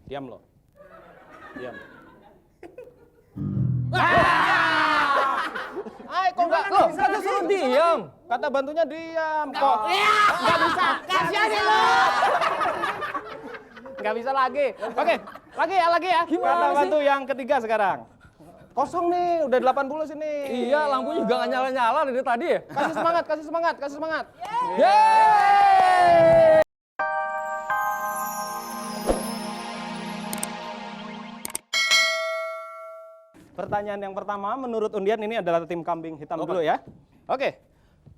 Diam lo. Diam. Ay, kok nggak? Loh, kata suruh diam. Kata bantunya diam. Kok? Nggak bisa. Kasihan ya lo. Nggak bisa lagi. Oke, lagi ya. Gimana Kata sih? bantu yang ketiga sekarang. Kosong nih, udah 80 sini. Iya, lampunya juga nggak nyala-nyala dari tadi ya. Kasih semangat. Yeay! Pertanyaan yang pertama, menurut undian ini adalah tim kambing hitam dulu ya. Oke,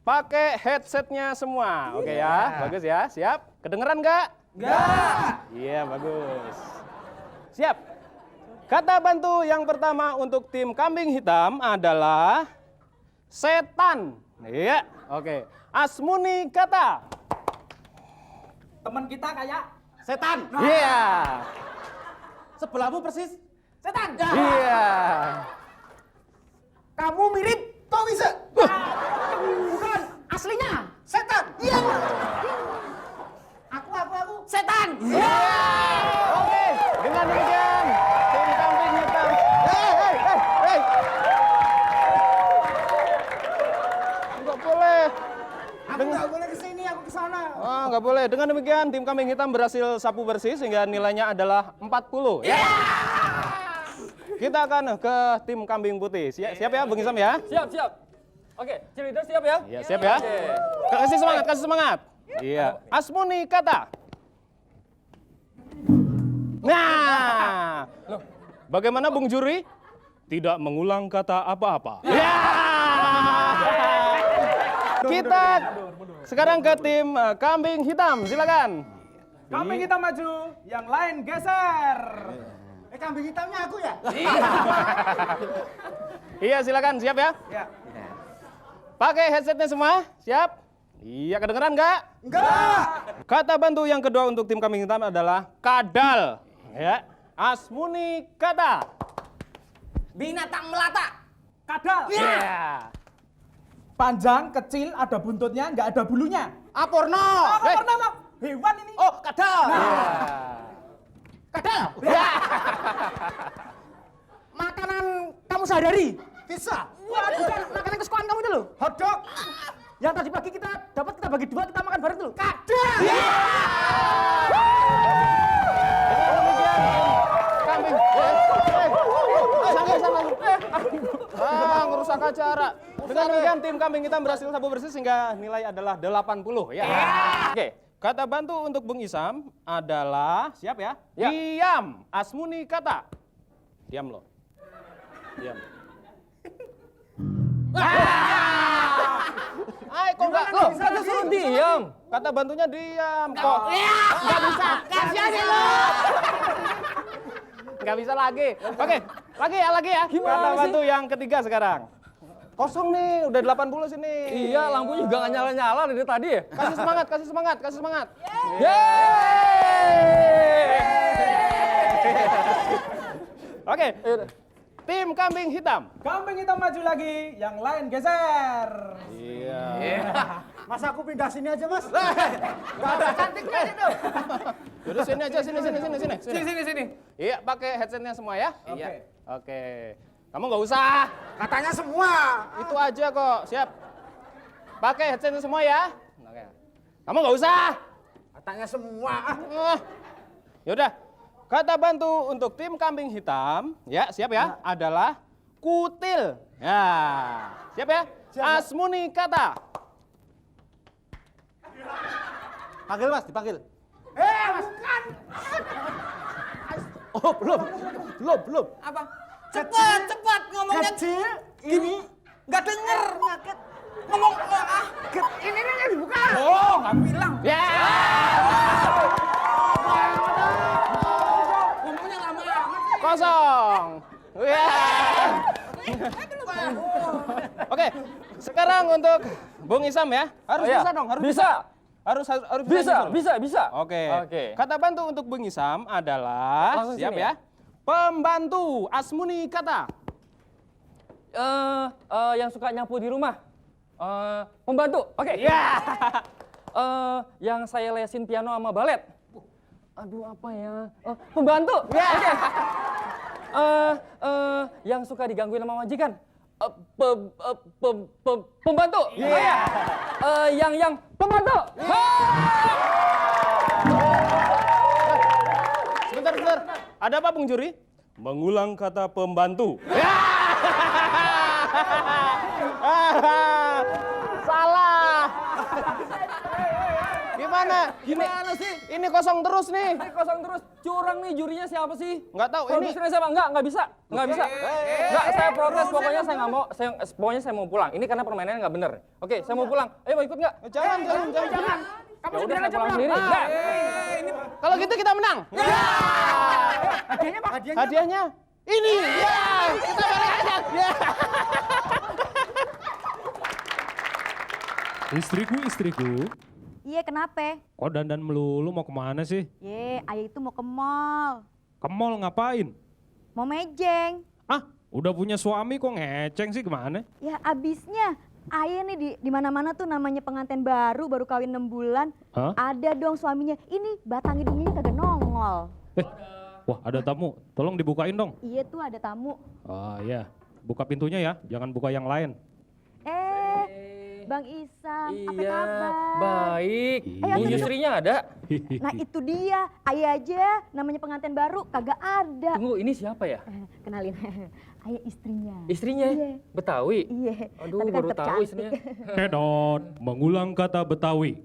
pakai headsetnya semua. Oke ya, bagus ya. Siap? Kedengeran nggak? Nggak. Iya, bagus. Siap. Kata bantu yang pertama untuk tim kambing hitam adalah setan. Iya, oke. Asmuni kata. Teman kita kayak Setan. Iya. sebelahmu persis setan. Iya. Kamu mirip Tomise. Bukan, aslinya setan. Iya. Aku setan. Iya. Oke, dengan demikian tim kambing hitam. Hei. Nggak boleh. Aku nggak boleh kesini, aku kesana. Nggak boleh. Dengan demikian tim kambing hitam berhasil sapu bersih sehingga nilainya adalah 40. Ya. Kita akan ke tim kambing putih. Siap ya, Bung Isam ya? Siap. Oke, cheerleader siap ya? Iya, siap ya. Kasih semangat. Iya. Asmuni kata. Nah, bagaimana Bung Juri? Tidak mengulang kata apa-apa. Ya. Kita sekarang ke tim kambing hitam, silakan. Kambing kita maju, yang lain geser. Kambing hitamnya aku ya? Iya, silakan, siap ya? Ya. Pakai headsetnya semua, siap? Iya, kedengeran nggak? Enggak. Kata bantu yang kedua untuk tim kambing hitam adalah kadal. Ya, Asmuni kata. Binatang melata. Kadal. Iya. Panjang, kecil, ada buntutnya, nggak ada bulunya. Apurno. Apa pernah mah? Hewan ini. Oh, kadal. Kadal. Ya. Makanan kamu sehari-hari. Bisa. Wah, bukan makanan kesukaan kamu itu loh. Hotdog. Yang tadi pagi kita dapat, kita bagi dua, kita makan bareng dulu. Kadal. Dengan demikian kambing. Ngerusak acara. Dengan demikian tim kambing hitam berhasil sapu bersih sehingga nilai adalah 80 ya. Oke, kata bantu untuk Bung Isam adalah siap ya? Ya. Diam. Asmuni kata. Diam lo. Diam. Ay, kok nggak? Loh, kata suruh diam. Kata bantunya diam. Kok? Nggak bisa. Kasihan ya lo. Nggak bisa lagi. Oke, lagi ya. Gimana Kata sih? bantu yang ketiga sekarang. Kosong nih, udah 80 sini. Iya, lampunya juga nggak nyala-nyala dari tadi ya. Kasih semangat. Yeay! Oke, tim kambing hitam. Kambing kita maju lagi, yang lain geser. Iya. Masa aku pindah sini aja, Mas? Nggak ada cantiknya situ. Yaudah sini aja, sini. Sini. Iya, pakai headsetnya semua ya. Oke. Iya. Oke. Kamu nggak usah. Katanya semua. Itu aja kok. Siap. Pakai headsetnya semua ya. Oke. Kamu nggak usah. Katanya semua. Yaudah. Kata bantu untuk tim kambing hitam, ya siap ya, adalah kutil. Ya, siap ya? Asmuni kata. Panggil Mas, dipanggil. Bukan. Oh, belum. Apa? Cepat ngomongnya. Kecil, ini Nggak denger. Ngomong. Ini dibuka. Oh, Nggak bilang. ya. Ngomongnya lama amat. Kosong. Ya. Oke, sekarang untuk Bung Isam ya. Harus Oh, iya. bisa dong, harus Bisa. Harus Bisa. Oke. Oke. Kata bantu untuk Bung Isam adalah Langsung siap sini ya. Pembantu. Asmuni kata. Yang suka nyapu di rumah. Pembantu. Oke. Ya. Yang saya lesin piano sama balet. Aduh, apa ya? Oh, pembantu. Oke. Yang suka digangguin sama majikan. Pembantu. Iya. Yang pembantu. Sebentar. Ada apa, Bung Juri? Mengulang kata pembantu. Salah. Gimana sih? Ini kosong terus nih. Ini kosong terus. Curang nih, jurinya siapa sih? Nggak tahu ini. Produsernya siapa? Nggak bisa. Nggak bisa. Nggak, saya protes. Pokoknya saya nggak mau. Pokoknya saya mau pulang. Ini karena permainannya nggak bener. Oke, saya mau pulang. Ayo, mau ikut nggak? Jangan. Kamu Ya udah, sendirian saya aja pulang pulang. sendiri. Nggak. Kalau gitu kita menang. Hadiahnya Pak. Hadiahnya ini. Ya, kita balik aja. Ya. Istriku, Iya, kenapa? kok dandan melulu mau kemana sih? Ye, ayah itu mau ke mall. Ke mall ngapain? Mau mejeng. Ah, udah punya suami kok ngeceng sih kemana? Ya, abisnya ayah nih di mana-mana tuh namanya pengantin baru kawin 6 bulan. Hah? Ada dong suaminya. Ini batang hidungnya kagak nongol. Wah, ada tamu. Tolong dibukain dong. Iya tuh ada tamu. Oh iya, buka pintunya ya, jangan buka yang lain. Bang Isam, apa Iya, kabar? baik. Iya. Bu Yusrinya ada. Nah itu dia, ayah aja namanya pengantin baru kagak ada. Tunggu, ini siapa ya? Kenalin, ayah istrinya. Istrinya? Iya. Betawi? Iya, Aduh, tapi kan baru tetep tahu cantik. istrinya. Pedot, mengulang kata Betawi.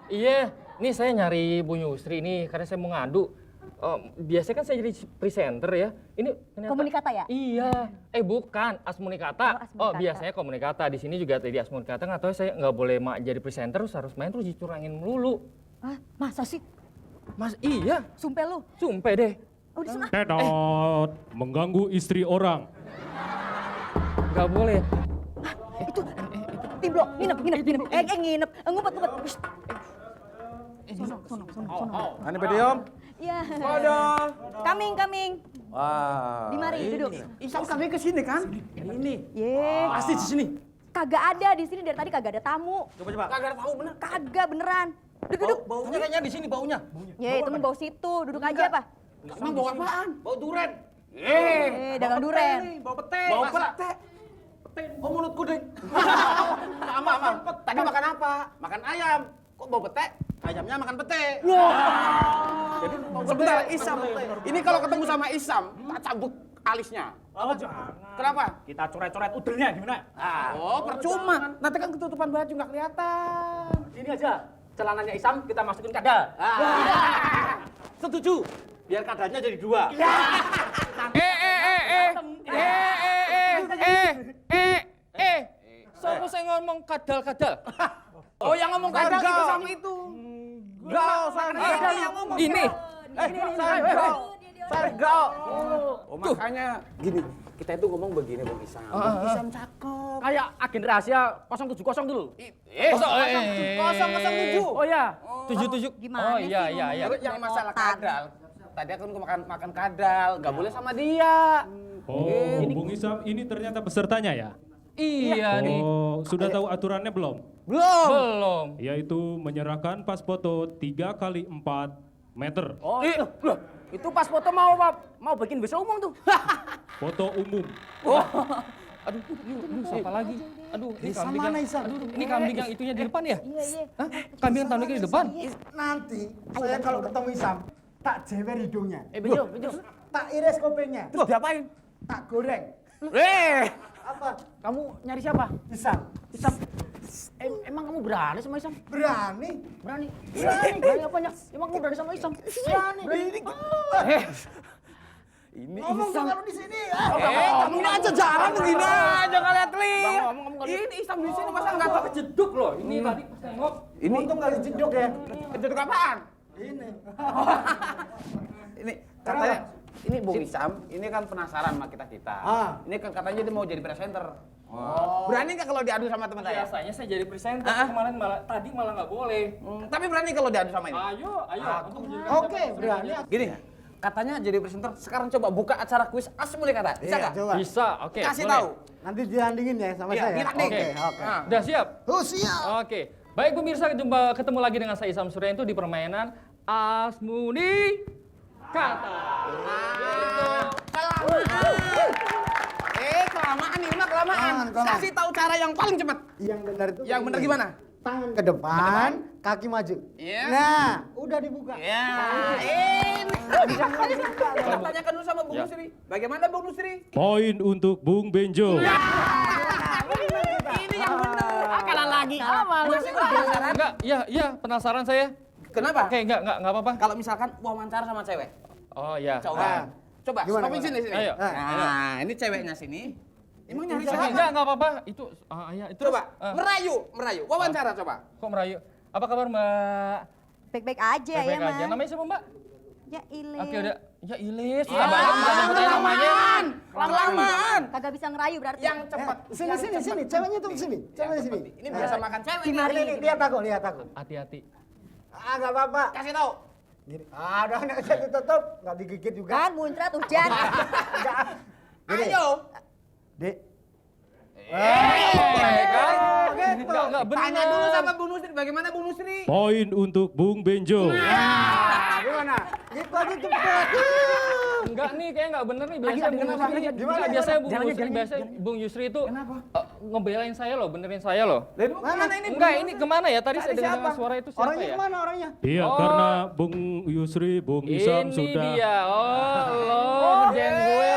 Iya, nih saya nyari Bu Yusri nih karena saya mau ngadu. Biasanya kan saya jadi presenter ya. Ini ternyata... Komunikata ya? Iya. Bukan, Asmunikata. Oh, Asmunikata. Biasanya Komunikata. Di sini juga jadi Asmunikata. Nggak tahu saya nggak boleh jadi presenter terus harus main terus dicurangin melulu. Ah, masa sih? Mas, iya. Sumpah lu? Sumpah deh. Oh di sana. Pedot, mengganggu istri orang. Nggak boleh. Itu Tiblo, nginep. Nginep. Ngumpet. Shh. Sono. Ani Bediom. Iya. Waduh. Coming. Wah. Di mari duduk. Isam kami ke sini kan? Ini. Ye. Pasti di sini. Kagak ada di sini dari tadi kagak ada tamu. Coba. Kagak ada tahu bener. Kagak beneran. Duduk. Baunya kayaknya di sini baunya. Ye, itu mah bau situ. Duduk aja apa? Emang bawa apaan? Bau duren. Dagang duren. Bau pete. Bau pete. Oh mulutku deh. Ama. Tadi makan apa? Makan ayam. Kok bau pete? Ayamnya makan pete. Jadi sebentar Isam. Ini kalau ketemu sama Isam, tak cabut alisnya. Oh jangan. Kenapa? Kita coret-coret udelnya gimana? Oh percuma. Nanti kan ketutupan baju nggak kelihatan. Ini aja. Celananya Isam kita masukin kadal. Setuju. Biar kadarnya jadi 2. Siapa saya ngomong kadal-kadal? Oh yang ngomong kadal itu sama itu. Ini. Sargal. Oh makanya gini, kita itu ngomong begini Bang Isam. Isam cakep. Kayak agen rahasia 070 dulu. 007. Oh ya. 77. Gimana Oh iya, sih iya. ngomongnya? Terus yang masalah Repotan. kadal, tadi aku makan kadal, nggak boleh sama dia. Oh, Bung Isam ini ternyata pesertanya ya? Iya nih. Oh, sudah tahu aturannya belum? Belum. Belum. Yaitu menyerahkan pas foto 3 kali 4 meter. Oh, itu pas foto mau bikin bisa umum tuh. Foto umum. Aduh, siapa lagi? Aduh, ini kambing mana, yang... Isam? Aduh, ini kambing yang itunya di depan ya? Iya. Hah? Kambing yang tanduknya di depan? Nanti saya kalau ketemu Isam tak jewer hidungnya, Bejo. tak iris kupingnya, Terus diapain? tak goreng. Apa? Kamu nyari siapa? Isam Isam. Emang kamu berani sama Isam? berani. Berani apanya? Emang kamu berani sama Isam? Berani. Ini Ngomong dong kalau di sini. kamu ini aja jalan begini aja kalian telit. Ngomong. Ini Isam di sini masa nggak tahu Jeduk loh, ini tadi pas tengok. Ini Untung nggak dijedok ya. kejeduk apaan? Ini. Ini katanya ini Bung Isam, ini kan penasaran sama kita. Ini kan katanya dia mau jadi presenter. Berani nggak kalau diadu sama teman saya? Biasanya saya jadi presenter, kemarin tadi malah nggak boleh. Tapi berani kalau diadu sama ini? Ayo, untuk menjadi Oke, berani. Gini, katanya jadi presenter. Sekarang coba buka acara kuis Asmuli kata. Bisa Iya, nggak? coba. Bisa, oke. Kasih boleh. tahu. Nanti dirandingin ya sama Iya, saya. diranding. Oke. Nah. Udah siap? Oh siap. Oke. Baik pemirsa, ketemu lagi dengan saya Isam Surya itu di permainan Asmuni kata. Kelamaan nih, Mak, kelamaan. Kasih tahu cara yang paling cepat. Yang benar itu. Yang benar gimana? Tangan ke depan, kaki maju. Iya. Nah, udah dibuka. Ya, ini. Kita tanyakan dulu sama Bung Nusri. Bagaimana Bung Nusri? Poin untuk Bung Benjo. Ini yang benar. Kalah lagi. Masih penasaran? Enggak, iya penasaran saya. Kenapa? Oke, enggak apa-apa. Kalau misalkan wawancara sama cewek. Oh iya. Coba. Coba, Gimana, stopin gimana? sini. Ayo. Nah, ini ceweknya sini. Emang nyari Oke, siapa? enggak apa-apa. Itu iya, itu. Coba, merayu. Wawancara coba. Kok merayu? Apa kabar, Mbak? Baik-baik aja ya, Baik-baik aja. Man. Namanya siapa, Mbak? Ya Ile. Oke, udah. Ya Ilis, susah banget nyebutin namanya. Kelamaan. Kagak bisa ngerayu berarti. Yang cepat. Sini. Ceweknya tuh sini. Ceweknya sini. Ini biasa makan cewek. Ini, lihat aku. Hati-hati. Ah, nggak apa-apa. Kasih tahu. Gini. Ah, udah nggak bisa ditutup, nggak digigit juga. Kan muncrat hujan. Enggak. Gini. Ayo. Dek. Enggak benar. Tanya dulu sama Bung Nusri. Bagaimana Bung Nusri? Poin untuk Bung Benjo. Ah, gimana? Gitu aja cepet. Enggak nih, kayak enggak bener nih. Biasanya Bung Yusri, Gimana? biasanya Bung Jalannya, Yusri, jalannya, biasanya Bung Yusri itu ngebelain saya loh, benerin saya loh. Mana ini? Enggak, ini kemana ya? Tadi saya Tadi dengar siapa? suara itu siapa Orangnya ya? kemana orangnya? Iya, Oh. karena Bung Yusri, Bung Isam Ini sudah dia. Oh, lo ngerjain gue